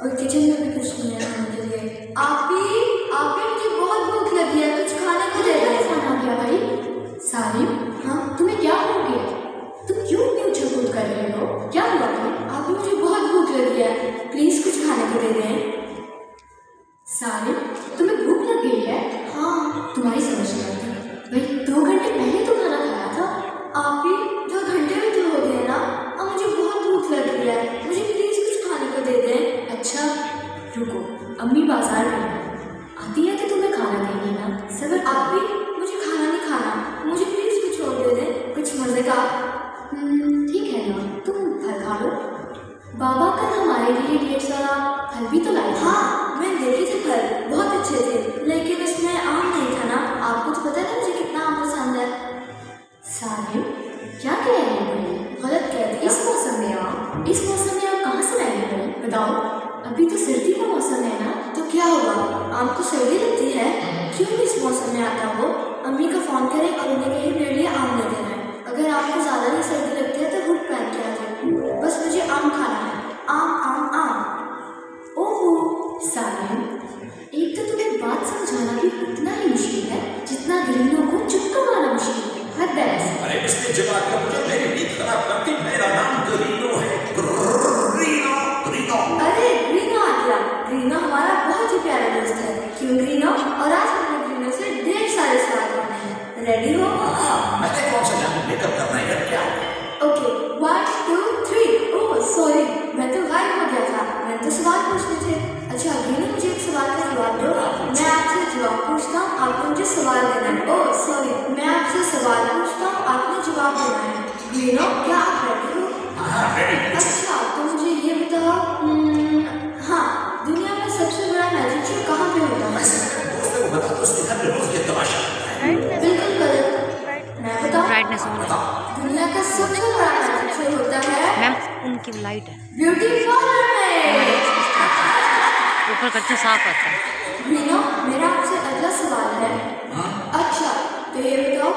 और किचन में भी कुछ नहीं है खाने के लिए। आप भी मुझे बहुत भूख लगी है, कुछ खाने को दे दो। खाना आ गया भाई। सालिम, हाँ तुम्हें क्या हो गया? तुम क्यों इतनी उछल-कूद कर रहे हो? क्या हुआ तुम्हें? आप भी मुझे बहुत भूख लगी है, प्लीज कुछ खाने को दे दें। सालिम, तुम्हें भूख लग गई है? हाँ, तुम्हारी समझ नहीं आती भाई, 2 घंटे पहले तो खाना खाया था। आप भी 2 घंटे में तो हो गए ना। अब मुझे बहुत भूख लग रही है, मुझे प्लीज कुछ खाने को दे दें। अच्छा रुको, अम्मी बाजार गई आती है तो तुम्हें खाना देंगी ना। सबर, आप भी मुझे खाना नहीं खाना, मुझे प्लीज कुछ और दे दें, कुछ मजे का। ठीक है ना, तुम फल खा लो। बाबा कल हमारे लिए ढेर सारा फल भी तो लाए। हाँ मैं देखे थे फल, बहुत अच्छे थे, लेकिन इसमें आम नहीं था ना। आपको तो पता है मुझे कितना आम पसंद है। सालिम, क्या कह रहे हो भाई? गलत कह रही। इस मौसम में आम कहाँ से लाएंगे भाई? बताओ, अभी तो सर्दी का मौसम है ना। तो क्या हुआ, आम तो सर्दी लगती है, क्यों भी इस मौसम में आता हो? अम्मी का फोन करें और उन्हें कहीं मेरे लिए आम ले देना है। अगर आपको ज्यादा ही सर्दी लगती है तो हुड पहन के आ जाए, बस मुझे आम खाना है। आम आम आम। ओहो सालिम, एक तो तुम्हें बात समझाना भी उतना ही मुश्किल है जितना ग्रीनों को चुप करवाना मुश्किल है। हद है। अरे इसने जवाब दिया मुझे, मेरी नींद खराब करती। मेरा नाम ग्रीनो है, ग्रीनो ग्रीनो। अरे ग्रीनो आ गया। ग्रीनो हमारा बहुत ही प्यारा दोस्त है, क्यों ग्रीनो? और आज हमने ग्रीनो से ढेर सारे सवाल करने हैं। रेडी हो? मैंने कौन सा जादू मेकअप करना है क्या? ओके 1 2 3। ओह सॉरी, मैं तो गायब हो गया था, मैंने तो सवाल पूछने थे। अच्छा ग्रीनो, मुझे एक सवाल का जवाब दो। मैं आपसे जवाब पूछता हूँ, आपको मुझे सवाल देना है। ओह सॉरी, मैं आपसे सवाल पूछता हूँ, आपने जवाब देना है। ग्रीनो, क्या आप रेडी हो? अच्छा तो मुझे ये बताओ, हाँ दुनिया में सबसे बड़ा मैजिक शो कहाँ पे होता है? बिल्कुल गलत। मैं बताऊँ? दुनिया का सबसे बड़ा मैजिक शो होता है मैम, उनकी लाइट है ब्यूटी पार्लर में। ऊपर करते साफ आता है। ग्रीनो, मेरा आपसे अगला सवाल है। अच्छा तो ये बताओ,